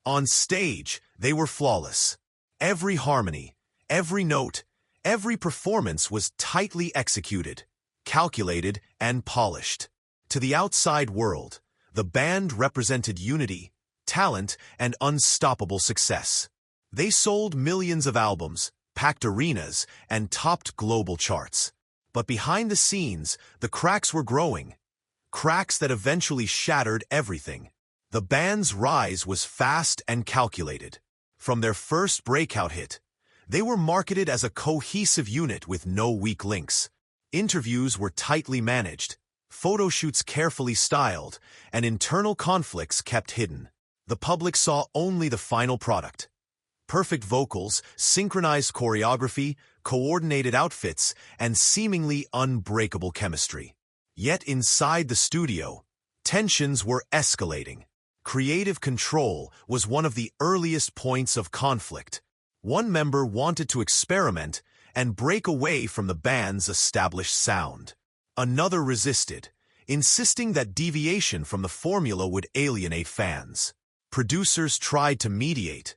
On stage, they were flawless. Every harmony, every note, every performance was tightly executed, calculated, and polished. To the outside world, the band represented unity, talent, and unstoppable success. They sold millions of albums, packed arenas, and topped global charts. But behind the scenes, the cracks were growing. Cracks that eventually shattered everything. The band's rise was fast and calculated. From their first breakout hit, they were marketed as a cohesive unit with no weak links. Interviews were tightly managed, photo shoots carefully styled, and internal conflicts kept hidden. The public saw only the final product. Perfect vocals, synchronized choreography, coordinated outfits, and seemingly unbreakable chemistry. Yet inside the studio, tensions were escalating. Creative control was one of the earliest points of conflict. One member wanted to experiment and break away from the band's established sound. Another resisted, insisting that deviation from the formula would alienate fans. Producers tried to mediate,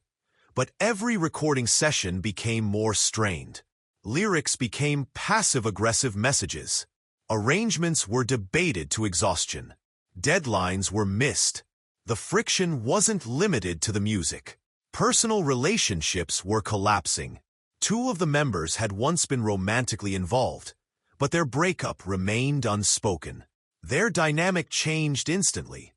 but every recording session became more strained. Lyrics became passive-aggressive messages. Arrangements were debated to exhaustion. Deadlines were missed. The friction wasn't limited to the music. Personal relationships were collapsing. Two of the members had once been romantically involved, but their breakup remained unspoken. Their dynamic changed instantly.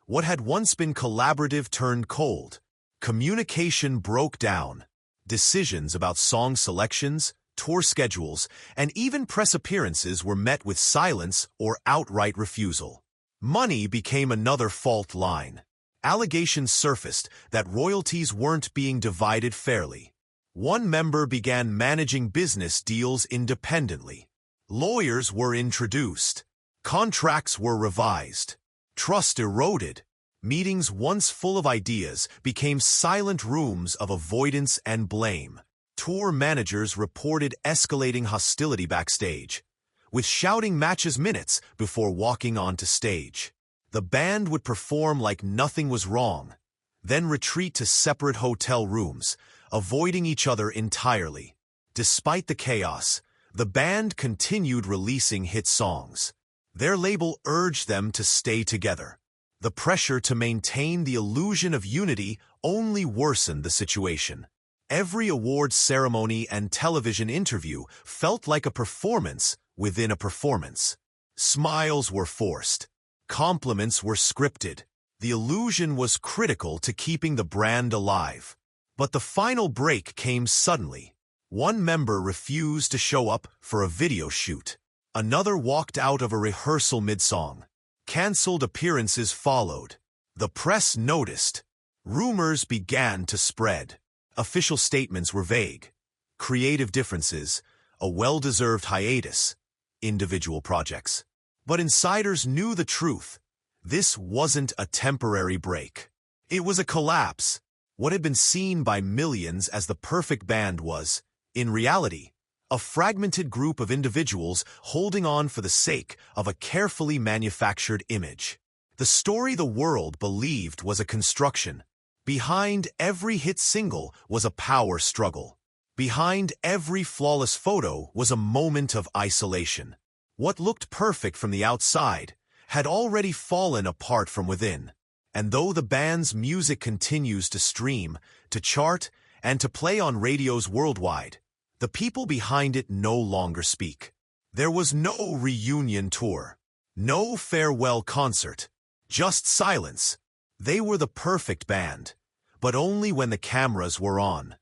What had once been collaborative turned cold. Communication broke down. Decisions about song selections, tour schedules, and even press appearances were met with silence or outright refusal. Money became another fault line. Allegations surfaced that royalties weren't being divided fairly. One member began managing business deals independently. Lawyers were introduced. Contracts were revised. Trust eroded. Meetings once full of ideas became silent rooms of avoidance and blame. Tour managers reported escalating hostility backstage, with shouting matches minutes before walking onto stage. The band would perform like nothing was wrong, then retreat to separate hotel rooms, avoiding each other entirely. Despite the chaos, the band continued releasing hit songs. Their label urged them to stay together. The pressure to maintain the illusion of unity only worsened the situation. Every awards ceremony and television interview felt like a performance within a performance. Smiles were forced. Compliments were scripted. The illusion was critical to keeping the brand alive. But the final break came suddenly. One member refused to show up for a video shoot. Another walked out of a rehearsal mid-song. Cancelled appearances followed. The press noticed. Rumors began to spread. Official statements were vague. Creative differences, a well-deserved hiatus, individual projects. But insiders knew the truth. This wasn't a temporary break. It was a collapse. What had been seen by millions as the perfect band was, in reality, a fragmented group of individuals holding on for the sake of a carefully manufactured image. The story the world believed was a construction. Behind every hit single was a power struggle. Behind every flawless photo was a moment of isolation. What looked perfect from the outside had already fallen apart from within. And though the band's music continues to stream, to chart, and to play on radios worldwide, the people behind it no longer speak. There was no reunion tour, no farewell concert, just silence. They were the perfect band, but only when the cameras were on.